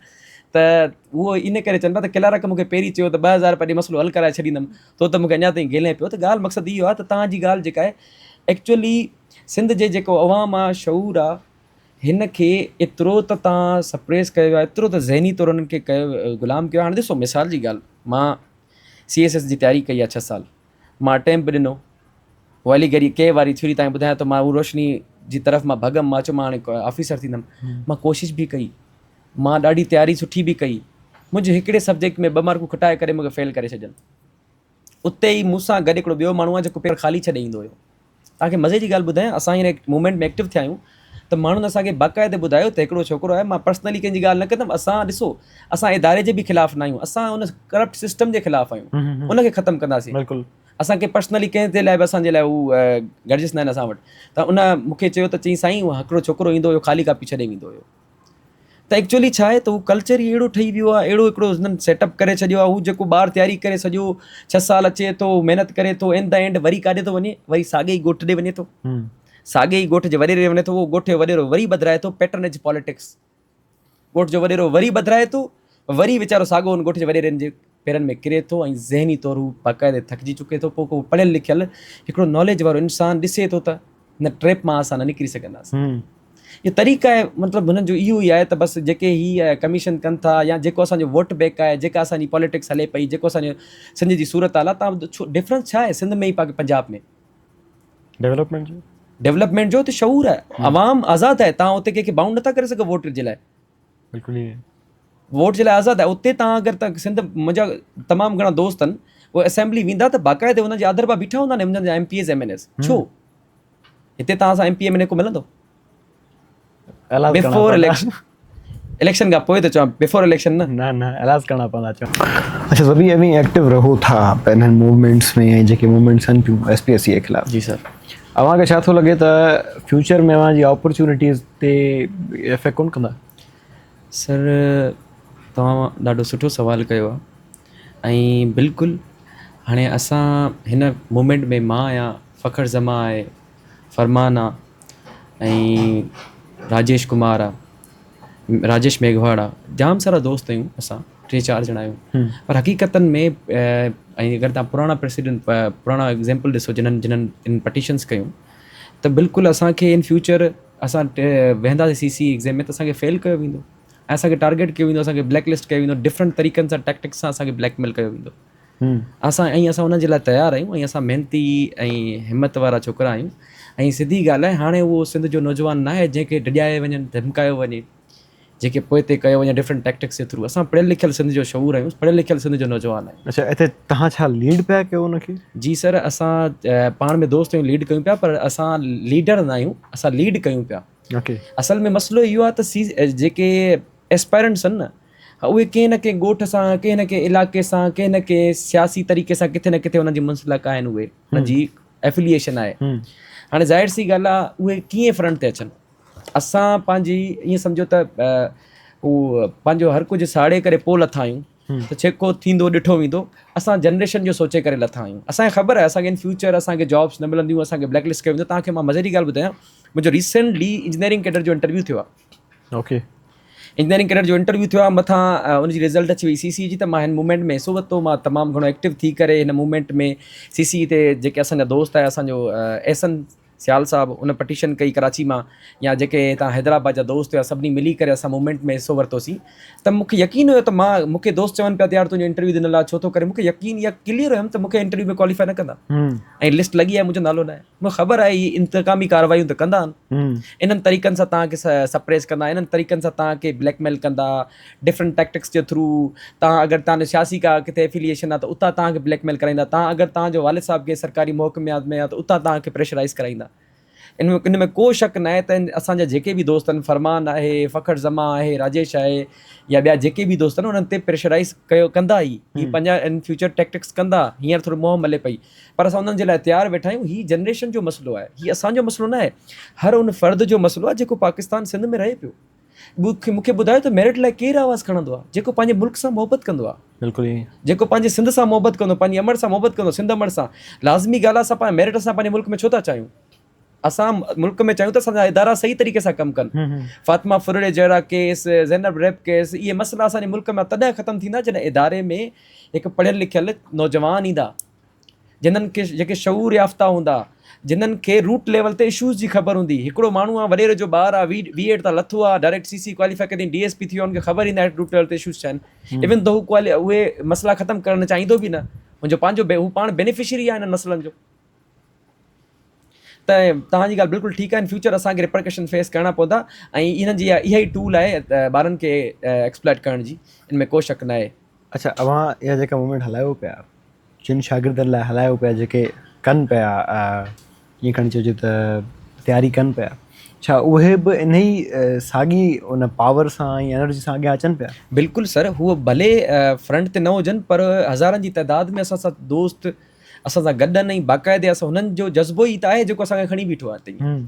त उहो इन करे चवनि पिया त क्लर्क मूंखे पहिरीं चयो त 2000 पर मसइलो हल कराए छॾींदुमि, तो त मूंखे अञा ताईं ॻेल्हे पियो। त ॻाल्हि मक़सदु इहो आहे त तव्हांजी ॻाल्हि जेका आहे एक्चुअली सिंध जे जेको अवाम आहे, शऊर आहे, हिन खे एतिरो त तव्हां सप्रेस कयो आहे, एतिरो त ज़हनी तौरु हुननि खे कयो, ग़ुलाम कयो आहे। हाणे ॾिसो मिसाल जी ॻाल्हि, मां CSS जी तयारी कई आहे 6 साल, मां अटैम्प ॾिनो, वाली गरी के वारी थ्योरी तव्हां ॿुधायां त मां उहा रोशनी जी तरफ़ मां भॻमि, मां चयो मां हाणे ऑफिसर थींदुमि, मां कोशिशि बि कई, मां ॾाढी तयारी सुठी बि कई, मुंहिंजे हिकिड़े सब्जेक्ट में 2 मार्कूं खटाए करे मूंखे फेल करे छॾियनि। उते ई मूंसां गॾु हिकिड़ो ॿियो माण्हू आहे जेको पेपर ख़ाली छॾे ईंदो हुयो। तव्हांखे मज़े जी ॻाल्हि ॿुधायां, असां हींअर मूवमेंट में एक्टिव थिया आहियूं त माण्हुनि असांखे बाक़ाइदे ॿुधायो त हिकिड़ो छोकिरो आहे, मां पर्सनली कंहिंजी ॻाल्हि न कंदुमि, असां ॾिसो असां इदारे जे बि ख़िलाफ़ु न आहियूं, असां उन करप्ट सिस्टम जे ख़िलाफ़ु आहियूं, उनखे ख़तमु कंदासीं। बिल्कुलु, असांखे पर्सनली कंहिं जे लाइ बि असांजे लाइ हू गर्जिस न आहिनि असां वटि। त उन मूंखे चयो त चई साईं उहो हिकिड़ो छोकिरो ईंदो हुयो, ख़ाली कापी छॾे वेंदो हुयो। त एक्चुअली छा आहे त उहो कल्चर ई अहिड़ो ठही वियो आहे, अहिड़ो हिकिड़ो हुननि सेटअप करे छॾियो आहे, हू जेको ॿारु तयारी करे सॼो 6 साल अचे थो, महिनत करे थो, एंड द एंड वरी काॾे थो वञे, वरी साॻे ई ॻोठ ॾे वञे थो, साॻे ई ॻोठ जे वॾेरे वञे थो, उहो ॻोठ जो वॾेरो वरी बदिराए थो, पैटर्नेज पॉलिटिक्स, ॻोठ जो वॾेरो वरी बदिराए थो, वरी वीचारो साॻो हुन ॻोठ जे वॾेरनि जे पेरनि में किरे थो, ऐं ज़हनी तौरु हू बाक़ाइदे थकिजी चुके थो। पोइ को पढ़ियल लिखियल हिकिड़ो नॉलेज वारो इंसानु ॾिसे थो त हिन ट्रैप मां असां न निकिरी सघंदासीं। इहो तरीक़ा आहे, मतिलबु हुननि जो इहो ई आहे त बसि जेके हीअ कमीशन कनि था, या जेको असांजो वोट बैंक आहे, जेका असांजी पॉलिटिक्स हले पई, जेको असांजो सिंध जी सूरत हाल आहे, तव्हां डिफरेंस छा आहे सिंध में ई पंजाब में? डेवलपमेंट जो त शऊर आहे, अवाम आज़ादु आहे, तव्हां उते कंहिंखे बाउंड नथा करे सघो वोट जे लाइ, बिल्कुलु वोट जे लाइ आज़ादु आहे। उते तव्हां अगरि त सिंध, मुंहिंजा तमामु घणा दोस्त आहिनि, उहे असेंबली वेंदा त बाक़ाइदे हुननि जे आदरबा बीठा हूंदा आहिनि, हुननि जा MPs MNAs। छो हिते तव्हां सां MP MNA को मिलंदो बिफोर इलेक्शन? इलेक्शन खां पोइ त चवां, बिफोर इलेक्शन न। न न इलाज करणा पवंदा चओ। अच्छा सभी एम एक्टिव रहो था पंहिंजनि मूवमेंट्स में ऐं जेके मूवमेंट्स आहिनि पियूं SPSC जे ख़िलाफ़, जी सर। अव्हांखे छा थो लॻे त फ्यूचर में अव्हांजी अपॉर्चुनिटीज़ ते इफेक्ट कोन कंदा? सर तव्हां ॾाढो सुठो सुवालु कयो आहे ऐं बिल्कुलु हाणे असां हिन मूमेंट में मां आहियां, फ़ख़्र ज़मा आहे, फरमान आहे ऐं राजेश कुमार आहे, राजेश मेघवाड़ आहे, जाम सारा दोस्त आहियूं असां, 3-4 ॼणा आहियूं। पर हक़ीक़तनि में ऐं अगरि तव्हां पुराणा प्रेसिडेंट पुराणा एग्ज़ाम्पल ॾिसो जिन्हनि जिन्हनि इन पटिशन्स कयूं, त बिल्कुलु असांखे इन फ्यूचर असां वेंदासीं CC एग्ज़ाम में त असांखे फेल कयो वेंदो ऐं असांखे टारगेट कयो वेंदो, असांखे ब्लैक लिस्ट कयो वेंदो, डिफरेंट तरीक़नि सां टैक्टिक्स सां असांखे ब्लैकमेल कयो वेंदो। असां उन जे लाइ तयारु आहियूं ऐं असां महिनती ऐं हिमत वारा छोकिरा आहियूं। ऐं सिधी ॻाल्हि आहे, हाणे उहो सिंध जो नौजवान न आहे जंहिंखे डिॼाए वञनि, धमकायो वञे, जेके पोइ ते कयो वञे डिफरेंट टैक्टिक्स जे थ्रू। असां पढ़ियल लिखियल सिंध जो शऊर आहियूं, पढ़ियल लिखियल सिंध जो नौजवान आहियूं। अच्छा हिते तव्हां छा लीड पिया कयो उनखे? जी सर, असां पाण में दोस्त आहियूं, लीड कयूं पिया, पर असां लीडर न आहियूं, असां लीड कयूं पिया। ओके। असल में मसइलो इहो आहे त जेके एस्पायरेंट्स आहिनि न, उहे कंहिं न कंहिं ॻोठ सां, कंहिं न कंहिं इलाइक़े सां, कंहिं न कंहिं सियासी तरीक़े सां किथे न किथे उन्हनि जी मुंसलिक आहिनि, उहे उन्हनि जी एफिलिएशन आहे। हाणे ज़ाहिर सी ॻाल्हि आहे, उहे कीअं फ्रंट ते अचनि? असां पंहिंजी ईअं सम्झो त उहो पंहिंजो हर कुझु साड़े करे पोइ लथा आहियूं, त जेको थींदो ॾिठो वेंदो। असां जनरेशन जो सोचे करे लथा आहियूं। असांखे ख़बर आहे असांखे इन फ्यूचर असांखे जॉब्स न मिलंदियूं, असांखे ब्लैक लिस्ट कयो वेंदो। तव्हांखे मां मज़े जी ॻाल्हि ॿुधायां, मुंहिंजो रिसेंटली इंजीनियरिंग कैडर जो इंटरव्यू थियो आहे। ओके। इंजीनियरिंग कैडर जो इंटरव्यू थियो आहे, मथां उनजी रिज़ल्ट अची वई CC जी, त मां हिन मूवमेंट में हिसो वरितो। मां तमामु घणो एक्टिव थी करे हिन मूवमेंट में CC ते जेके असांजा दोस्त आहे, असांजो एहसन सियाल साहब, उन पटिशन कई कराची मां, या जेके हितां हैदराबाद जा दोस्त हुआ, सभिनी मिली करे असां मूवमेंट में हिसो वरितोसीं। त मूंखे यकीन हुयो त मूंखे दोस्त चवनि पिया त यार तुंहिंजो इंटरव्यू ॾिनल आहे, छो थो करे? मूंखे यकीन या क्लियर हुयमि त मूंखे इंटरव्यू में क्वालिफाई न कंदा ऐं लिस्ट लॻी आहे, मुंहिंजो नालो न आहे। मूंखे ख़बर आहे इहे इंतकामी कार्रवाइयूं त कंदा आहिनि, इन्हनि तरीक़नि सां तव्हांखे सप्रेस कंदा, इन्हनि तरीक़नि सां तव्हांखे ब्लैकमेल कंदा, डिफरेंट टैक्टिक्स जे थ्रू। तव्हां अगरि तव्हांजो सियासी का किथे एफिलिएशन आहे त उतां तव्हांखे ब्लैकमेल कराईंदा। तव्हां अगरि तव्हांजो वालिद साहब के सरकारी महकमियात में आहे त उतां तव्हांखे प्रेशराइज़ कराईंदा। इन में को शक न आहे त असांजा जेके बि दोस्त आहिनि, फरमान आहे, फ़ख़्र ज़मा आहे, राजेश आहे, या ॿिया जेके बि दोस्त आहिनि, उन्हनि ते प्रेशराइज़ कंदा ई पंहिंजा इन फ्यूचर टैक्टिक्स कंदा। हींअर थोरो मोह मले पई, पर असां उन्हनि जे लाइ तयारु वेठा आहियूं। हीअ जनरेशन जो मसइलो आहे, हीअ असांजो मसइलो न आहे, हर उन फ़र्द जो मसइलो आहे जेको पाकिस्तान सिंध में रहे पियो। मूंखे ॿुधायो त मेरिट लाइ केरु आवाज़ु खणंदो आहे? जेको पंहिंजे मुल्क सां मोहबत कंदो आहे, बिल्कुलु जेको पंहिंजे सिंध सां मोहबत कंदो, पंहिंजी अमर सां मोहबत कंदो, सिंध अमर सां। लाज़मी ॻाल्हि आहे, असां पंहिंजे मेरिट सां पंहिंजे मुल्क में छो था चाहियूं? असां मुल्क में चाहियूं त असांजा इदारा सही तरीक़े सां कमु कनि। फातिमा फुरड़े जहिड़ा केस, ज़ैनब रेप केस, इहे मसइला असांजे मुल्क में तॾहिं ख़तमु थींदा जॾहिं इदारे में हिकु पढ़ियल लिखियल नौजवान ईंदा, जिन्हनि खे जेके शऊर याफ़्ता हूंदा, जिन्हनि खे रूट लेवल ते इशूज़ जी ख़बर हूंदी। हिकिड़ो माण्हू आहे, वॾेरे जो ॿारु आहे, V8 तां लथो आहे, डायरेक्ट CC क्वालिफाई करे DSP थी वियो, हुनखे ख़बर ईंदा आहे रूट लेवल ते इशूज़ छा आहिनि। इवन त उहे मसइला ख़तमु करणु चाहींदो बि न, मुंहिंजो पंहिंजो हू पाण बेनिफिशरी आहे हिननि मसइलनि जो। त तव्हांजी ॻाल्हि बिल्कुलु ठीकु आहे। इन फ्यूचर असांखे रिपरकशन फेस करणा पवंदा ऐं इन्हनि जी इहा ई टूल आहे ॿारनि खे एक्सप्लॉइट करण जी, इन में को शक न आहे। अच्छा अव्हां इहा जेका मूवमेंट हलायो पिया, जिन शागिर्दनि लाइ हलायो पिया, जेके कनि पिया, ईअं खणी चइजे त तयारी कनि पिया, छा उहे बि इन ई साॻी उन पावर सां ऐं एनर्जी सां अॻियां अचनि पिया? बिल्कुलु सर, हूअ भले फ्रंट ते न हुजनि, पर हज़ारनि जी तइदाद में असां सां दोस्त असां सां गॾु आहिनि ऐं बाक़ाइदे असां हुननि जो जज़्बो ई त आहे जेको असांखे खणी बीठो आहे हिते।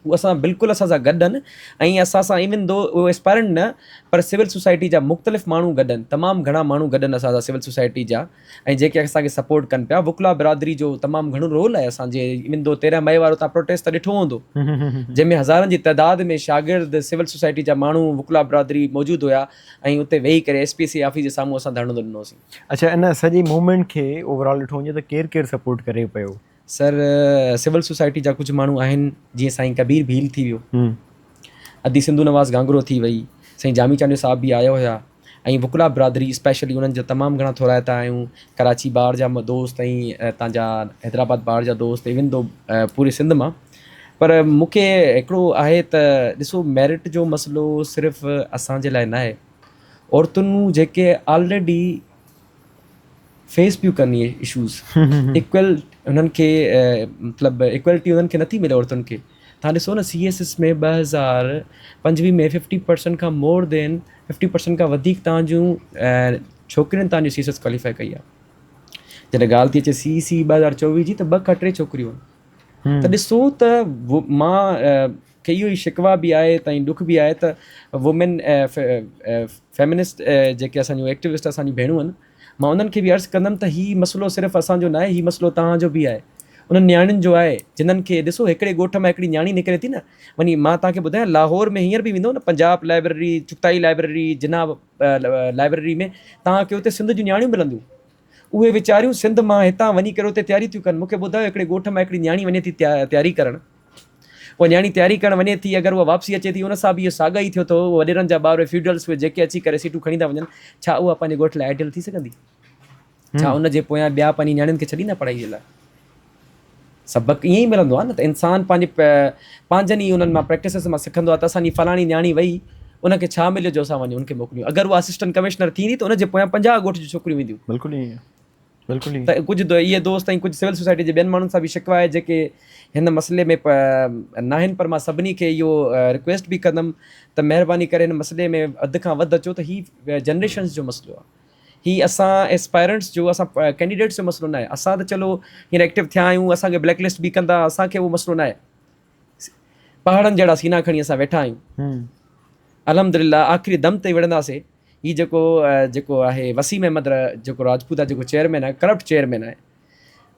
उहे असां बिल्कुलु असां सां गॾु आहिनि ऐं असां सां इवन दो उहे एस्पायरेंट न, पर सिविल सोसाइटी जा मुख़्तलिफ़ माण्हू गॾु आहिनि, तमामु घणा माण्हू गॾु आहिनि असां सां सिविल सोसाइटी जा, ऐं जेके असांखे सपोर्ट कनि पिया। वुकला बिरादरी जो तमामु घणो रोल आहे असांजे। इवन दो 13 मई वारो तव्हां प्रोटेस्ट त ॾिठो हूंदो, जंहिंमें हज़ारनि जी तइदाद में शागिर्द, सिविल सोसाइटी जा माण्हू, वुकला बिरादरी मौजूदु हुया ऐं उते वेही करे SPSC ऑफिस जे साम्हूं असां धरनो ॾिनोसीं। अच्छा इन सॼी मूवमेंट खे ओवरऑल ॾिठो वञे त केरु केरु सपोर्ट करे पियो? सर सिविल सोसाइटी जा कुझु माण्हू आहिनि, जीअं साईं कबीर भील थी वियो, अदी सिंधु नवाज़ गांगरो थी वई, साईं जामी चांडियो साहब बि आयो हुया, ऐं वुकला बिरादरी स्पेशली उन्हनि जा तमामु घणा थोराइता आहियूं। कराची ॿार जा दोस्त ऐं तव्हांजा हैदराबाद ॿार जा दोस्त, इवन दो पूरे सिंध मां। पर मूंखे हिकिड़ो आहे त ॾिसो, मेरिट जो मसइलो सिर्फ़ु असांजे लाइ न आहे, औरतुनि जेके ऑलरेडी फेस पियूं कनि इहे इशूज़, इक्वल उन्हनि खे मतिलबु इक्वलिटी उन्हनि खे नथी मिले औरतुनि खे, त तव्हां ॾिसो न CSS में 2025 में 50% खां मोर देन 50% खां वधीक तव्हांजूं छोकिरियुनि तव्हांजो CSS क्वालिफाई कई आहे। जॾहिं ॻाल्हि थी अचे CEC 2024 जी त 2 खां 3 छोकिरियूं आहिनि। त ॾिसो त मां खे इहो ई शिकवा बि आहे त ॾुख बि आहे त वुमेन फेमिनिस्ट जेके असांजूं एक्टिविस्ट असांजी भेणूं आहिनि, मां उन्हनि खे बि अर्ज़ु कंदमि त हीउ मसइलो सिर्फ़ु असांजो न आहे, हीउ मसइलो तव्हांजो बि आहे, उन्हनि नियाणियुनि जो आहे जिन्हनि खे ॾिसो हिकिड़े ॻोठ मां हिकिड़ी नियाणी निकिरे थी न, वञी मां तव्हांखे ॿुधायां लाहौर में हींअर बि वेंदो न, पंजाब लाइब्रेरी, चुगताई लाइब्रेरी, जिनाब लाइब्रेरी में तव्हांखे उते सिंध जूं नियाणियूं मिलंदियूं। उहे वीचारियूं सिंध मां हितां वञी करे उते तयारी थियूं कनि। मूंखे ॿुधायो हिकिड़े ॻोठ मां हिकिड़ी नियाणी वञे थी तयारी करणु, उहा नियाणी तयारी करणु वञे थी, अगरि उहा वापसी अचे थी उन सां बि इहो साॻा ई थियो अथव, वॾेरनि जा ॿार फ्यूडल्स हुए जेके अची करे सीटूं खणी था वञनि, छा उहा पंहिंजे ॻोठ लाइ आइडियल थी सघंदी? छा उन जे पोयां ॿिया पंहिंजी नियाणियुनि खे छॾींदा पढ़ाई जे लाइ? सबक़ु ईअं ई मिलंदो आहे न, त इंसानु पंहिंजनि ई उन्हनि मां प्रैक्टिसिस मां सिखंदो आहे त असांजी फलाणी नियाणी वई, उनखे छा मिलियो जो असां वञूं उनखे मोकिलियूं। अगरि उहा असिस्टेंट कमिश्नर थींदी त उनजे पोयां 50 ॻोठ जूं छोकिरियूं वेंदियूं। बिल्कुलु ईअं, बिल्कुलु ईअं। त कुझु इहे दोस्त ऐं कुझु सिविल सोसाइटी जे ॿियनि माण्हुनि सां बि शिकवा आहे जेके हिन मसइले में न आहिनि, पर मां सभिनी खे इहो रिक्वेस्ट बि कंदुमि त महिरबानी करे हिन मसइले में वधि खां वधि अचो। त हीउ जनरेशन्स जो मसइलो आहे, हीउ असां एस्पायरेंट्स जो, असां कैंडिडेट्स जो मसइलो न आहे। असां त चलो हींअर एक्टिव थिया आहियूं, असांखे ब्लैक लिस्ट बि कंदा, असांखे उहो मसइलो न आहे। पहाड़नि जहिड़ा सीना खणी असां वेठा आहियूं, अल्हम्दुलिल्लाह आख़िरी दम ते विढ़ंदासीं। हीउ जेको आहे वसीम अहमद जेको राजपूत आहे, जेको चेयरमैन आहे, करप्ट चेयरमैन आहे,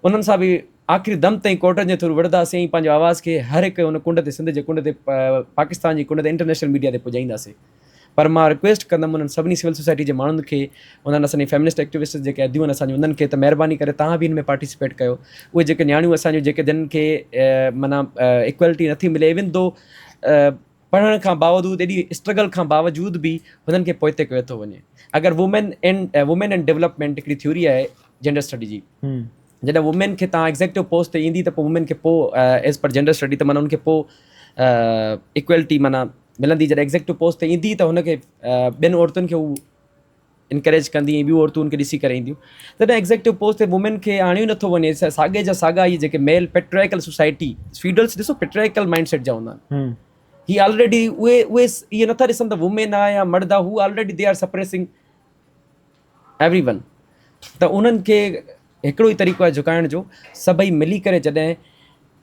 उन्हनि सां बि आख़िरी दम ताईं कोर्टनि जे थ्रू विढ़ंदासीं ऐं पंहिंजो आवाज़ खे हर हिकु हुन कुंड ते, सिंध जे कुंड ते, पाकिस्तान जी कुंड ते, इंटरनेशनल मीडिया ते पुॼाईंदासीं। पर मां रिक्वेस्ट कंदुमि उन्हनि सभिनी सिविल सोसाइटी जे माण्हुनि खे, उन्हनि असांजी फेमिनिस्ट एक्टिविस्ट जेके अदियूं आहिनि असांजूं, उन्हनि खे त महिरबानी करे तव्हां बि हिन में पार्टिसिपेट कयो। उहे जेके नियाणियूं असांजूं जेके जिन खे माना इक्वलिटी नथी मिले, इवन दो पढ़ण खां बावजूदि, एॾी स्ट्रगल खां बावजूदि बि हुननि खे पोइते कयो थो वञे। अगरि वुमेन एंड डेवलपमेंट हिकिड़ी थ्योरी आहे जेंडर स्टडी जी, जॾहिं वुमेन खे तव्हां एग्ज़ेक्टिव पोस्ट ते ईंदी त पोइ वुमेन खे पोइ एज़ पर जेंडर स्टडी त माना उनखे पोइ इक्वलिटी माना मिलंदी। जॾहिं एग्ज़ेक्टिव पोस्ट ते ईंदी त हुनखे ॿियनि औरतुनि खे हू इनकरेज कंदी, ऐं ॿियूं औरतूं उनखे ॾिसी करे ईंदियूं। तॾहिं एग्ज़ेक्टिव पोस्ट ते वुमेन खे आणियो नथो वञे। साॻे जा साॻा इहे जेके मेल पेट्रियार्कल सोसाइटी, फ्यूडल्स ॾिसो पेट्रियार्कल माइंड सेट जा हूंदा आहिनि। ही ऑलरेडी उहे इहे नथा ॾिसनि त वुमेन आहे या मर्द आहे, हू already they are suppressing everyone. त उन्हनि खे हिकिड़ो ई तरीक़ो आहे झुकाइण जो, सभई मिली करे जॾहिं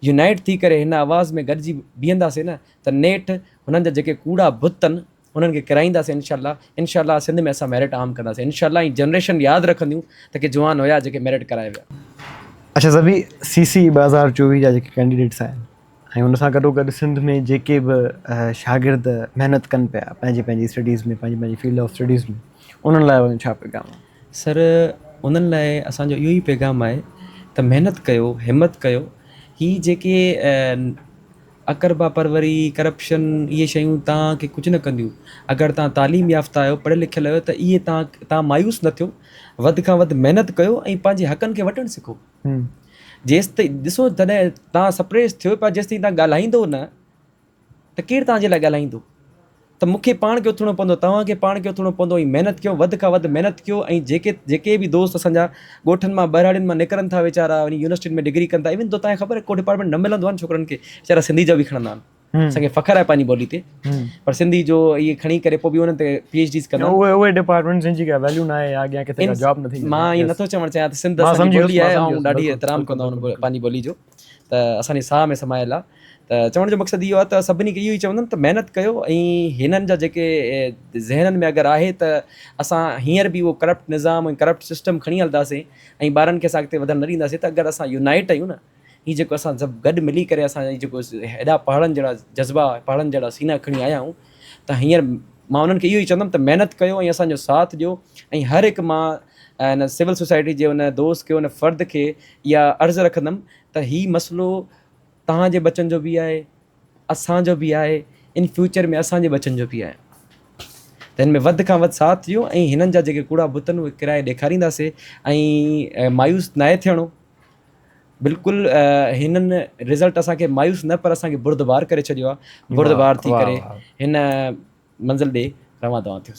यूनाइट थी करे हिन आवाज़ में गॾिजी बीहंदासीं न, त नेठि हुननि जा जेके कूड़ा बुत आहिनि उन्हनि खे किराईंदासीं। इंशाल्लाह सिंध में असां मेरिट आम कंदासीं। इंशाल्लाह ई जनरेशन यादि रखंदियूं त के जवान हुया जेके मेरिट कराए विया। अच्छा ज़बी, CC 2024 जा जेके कैंडिडेट्स आहिनि ऐं हुन सां गॾोगॾु सिंध में जेके बि शागिर्द महिनत कनि पिया पंहिंजी स्टडीज़ में, पंहिंजी फील्ड ऑफ स्टडीज़ में, उन्हनि लाइ छा पैगाम आहे? सर, उन्हनि लाइ असांजो इहो ई पैगाम आहे त महिनत कयो, हिमत कयो। हीअ जेके अकरबा परवरी, करप्शन, इहे शयूं तव्हांखे कुझु न कंदियूं। अगरि तव्हां तालीम याफ़्ता आहियो, पढ़ियल लिखियल आहियो, त इहे तव्हां मायूस न थियो, वधि खां वधि महिनत कयो ऐं पंहिंजे हक़नि खे वठणु सिखो। जेसि ताईं ॾिसो, जॾहिं तव्हां सप्रेस थियो पिया, जेसि ताईं तव्हां ॻाल्हाईंदो न, त केरु तव्हांजे लाइ ॻाल्हाईंदो? त मूंखे पाण खे उथिणो पवंदो, तव्हांखे पाण खे उथिणो पवंदो ऐं महिनत कयो, वधि खां वधि महिनत कयो। ऐं जेके बि दोस्त असांजा ॻोठनि मां, ॿाहिराड़ियुनि मां निकिरनि था वीचारा, वञी यूनिवर्सिटियुनि में डिग्री कनि था, इवन तो तव्हांखे ख़बर आहे को डिपार्टमेंट न मिलंदो आहे न छोकिरनि खे, वीचारा सिंधी जा बि खणंदा आहिनि। असांखे फ़ख़्रु आहे पंहिंजी ॿोली ते, पर सिंधी जो इहे खणी करे पोइ बि उन्हनि ते PhDs कंदा। उहे डिपार्टमेंट्स जिन जी का वैल्यू न आहे, अॻियां किथे का जॉब नथी। मां ईअं नथो चवणु चाहियां त सिंध असांजी ॿोली आहे ऐं ॾाढी एतिराम कंदा आहिनि पंहिंजी ॿोली जो, त असांजे साह में समायल आहे। त चवण जो मक़सदु इहो आहे त सभिनी खे इहो ई चवंदुमि त महिनत कयो। ऐं हिननि जा जेके ज़हननि में अगरि आहे त असां हींअर बि उहो करप्ट निज़ाम ऐं करप्ट सिस्टम खणी हलंदासीं ऐं ॿारनि खे असां अॻिते वधणु न ॾींदासीं, त अगरि असां यूनाइट आहियूं न, हीअ जेको असां सभु गॾु मिली करे असां जेको हेॾा पहाड़नि जहिड़ा जज़्बा, पहाड़नि जहिड़ा सीना खणी आया आहियूं, त हींअर मां उन्हनि खे इहो ई चवंदुमि त महिनत कयो ऐं असांजो साथ ॾियो। ऐं हर हिकु मां हिन सिविल सोसाइटी जे हुन दोस्त खे, हुन फ़र्द खे इहा अर्ज़ु रखंदुमि त हीउ मसइलो तव्हांजे बचनि जो बि आहे, असांजो बि आहे, इन फ्यूचर में असांजे बचनि जो बि आहे। त हिन में वधि खां वधि साथ ॾियो ऐं हिननि जा जेके कूड़ा बुत आहिनि उहे किराए ॾेखारींदासीं। ऐं मायूस न आहे थियणो, बिल्कुलु हिननि रिज़ल्ट असांखे मायूस न, पर असांखे बुरदबार करे छॾियो आहे। बुरदबार थी करे हिन मंज़िल ॾे रवां दवां थियो।